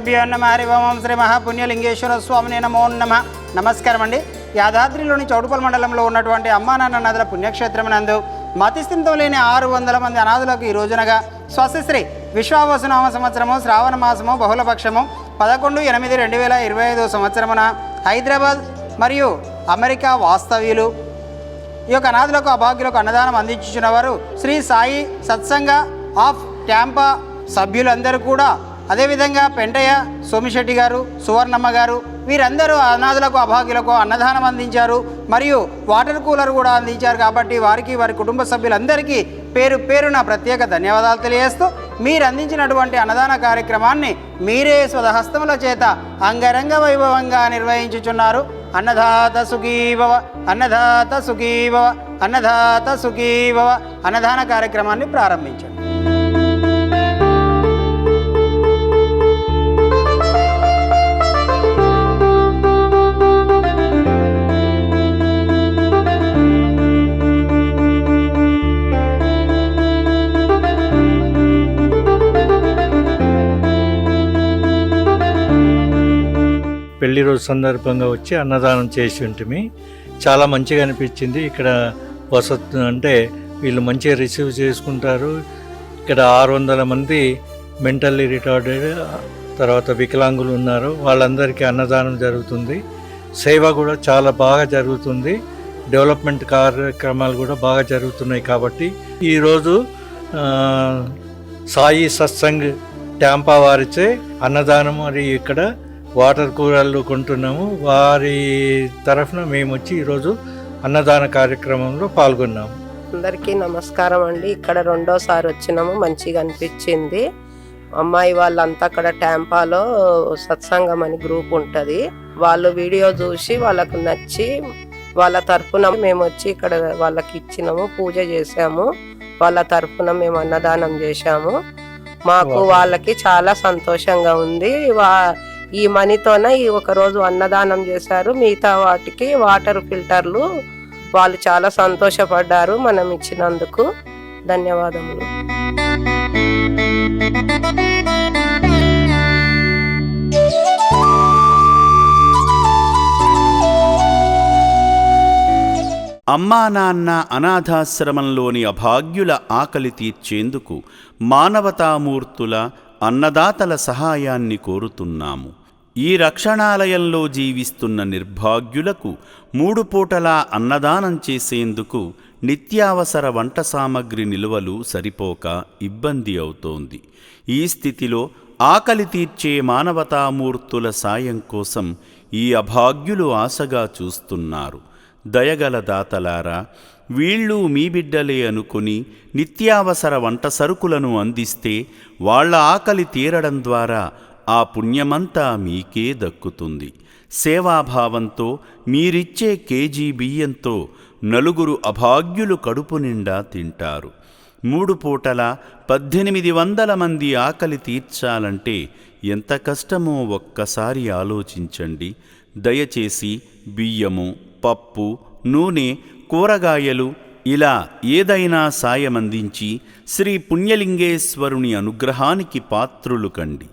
శ్రీగురుభ్యో నమః. హరి ఓం. శ్రీ మహాపుణ్యలింగేశ్వర స్వామిని నమో నమః. నమస్కారం అండి. యాదాద్రిలోని చౌటుపల్ మండలంలో ఉన్నటువంటి అమ్మానాన్న నదుల పుణ్యక్షేత్రమునందు మతిస్థిమితం లేని 600 మంది అనాథులకు ఈ రోజునగా స్వస్తిశ్రీ విశ్వావసునామ సంవత్సరము శ్రావణ మాసము బహుళపక్షము 11/8/2025 సంవత్సరమున హైదరాబాద్ మరియు అమెరికా వాస్తవ్యులు ఈ యొక్క అనాథులకు అభాగ్యులకు అన్నదానం అందించుచున్నవారు శ్రీ సాయి సత్సంగ ఆఫ్ ట్యాంపా సభ్యులందరూ కూడా, అదేవిధంగా పెంటయ్య సోమిశెట్టి గారు, సువర్ణమ్మ గారు, వీరందరూ అనాథులకు అభాగ్యులకు అన్నదానం అందించారు మరియు వాటర్ కూలర్ కూడా అందించారు. కాబట్టి వారికి వారి కుటుంబ సభ్యులందరికీ పేరు పేరున ప్రత్యేక ధన్యవాదాలు తెలియజేస్తూ, మీరు అందించినటువంటి అన్నదాన కార్యక్రమాన్ని మీరే స్వహస్తముల చేత అంగరంగ వైభవంగా నిర్వహించుచున్నారు. అన్నదాత సుఖీభవ, అన్నదాత సుఖీభవ, అన్నదాత సుఖీభవ. అన్నదాన కార్యక్రమాన్ని ప్రారంభించండి. పెళ్లి రోజు సందర్భంగా వచ్చి అన్నదానం చేసి ఉంటుంది. చాలా మంచిగా అనిపించింది. ఇక్కడ వసతి అంటే వీళ్ళు మంచిగా రిసీవ్ చేసుకుంటారు. ఇక్కడ 600 మంది మెంటల్లీ రిటార్డెడ్ తర్వాత వికలాంగులు ఉన్నారు. వాళ్ళందరికీ అన్నదానం జరుగుతుంది. సేవ కూడా చాలా బాగా జరుగుతుంది. డెవలప్మెంట్ కార్యక్రమాలు కూడా బాగా జరుగుతున్నాయి. కాబట్టి ఈరోజు సాయి సత్సంగ్ ట్యాంపా వారిచే అన్నదానం మరియు ఇక్కడ వాటర్ కూలర్లు కొంటున్నాము. వారి తరఫున మేము వచ్చి ఈరోజు అన్నదాన కార్యక్రమంలో పాల్గొన్నాము. అందరికీ నమస్కారం అండి. ఇక్కడ రెండోసారి వచ్చినాము, మంచిగా అనిపించింది. అమ్మాయి వాళ్ళంతా అక్కడ ట్యాంపాలో సత్సంగం అని గ్రూప్ ఉంటుంది. వాళ్ళు వీడియో చూసి వాళ్ళకు నచ్చి వాళ్ళ తరఫున మేము వచ్చి ఇక్కడ వాళ్ళకి ఇచ్చినాము, పూజ చేసాము. వాళ్ళ తరఫున మేము అన్నదానం చేశాము. మాకు వాళ్ళకి చాలా సంతోషంగా ఉంది. ఈ మనీతోనే ఈ ఒక రోజు అన్నదానం చేశారు. మిగతా వాటికి వాటర్ ఫిల్టర్లు వాళ్ళు చాలా సంతోషపడ్డారు మనం ఇచ్చినందుకు. ధన్యవాదములు. అమ్మా నాన్న అనాథాశ్రమంలోని అభాగ్యుల ఆకలి తీర్చేందుకు మానవతామూర్తుల అన్నదాతల సహాయాన్ని కోరుతున్నాము. ఈ రక్షణాలయంలో జీవిస్తున్న నిర్భాగ్యులకు 3 పూటలా అన్నదానం చేసేందుకు నిత్యావసర వంట సామగ్రి నిల్వలు సరిపోక ఇబ్బంది అవుతోంది. ఈ స్థితిలో ఆకలి తీర్చే మానవతామూర్తుల సాయం కోసం ఈ అభాగ్యులు ఆశగా చూస్తున్నారు. దయగల దాతలారా, వీళ్ళు మీ బిడ్డలే అనుకుని నిత్యావసర వంట సరుకులను అందిస్తే వాళ్ల ఆకలి తీరడం ద్వారా ఆ పుణ్యమంతా మీకే దక్కుతుంది. సేవాభావంతో మీరిచ్చే కేజీ బియ్యంతో 4 అభాగ్యులు కడుపు నిండా తింటారు. 3 పూటల 1800 మంది ఆకలి తీర్చాలంటే ఎంత కష్టమో ఒక్కసారి ఆలోచించండి. దయచేసి బియ్యము, పప్పు, నూనె, కూరగాయలు ఇలా ఏదైనా సాయమందించి శ్రీ పుణ్యలింగేశ్వరుని అనుగ్రహానికి పాత్రులు కండి.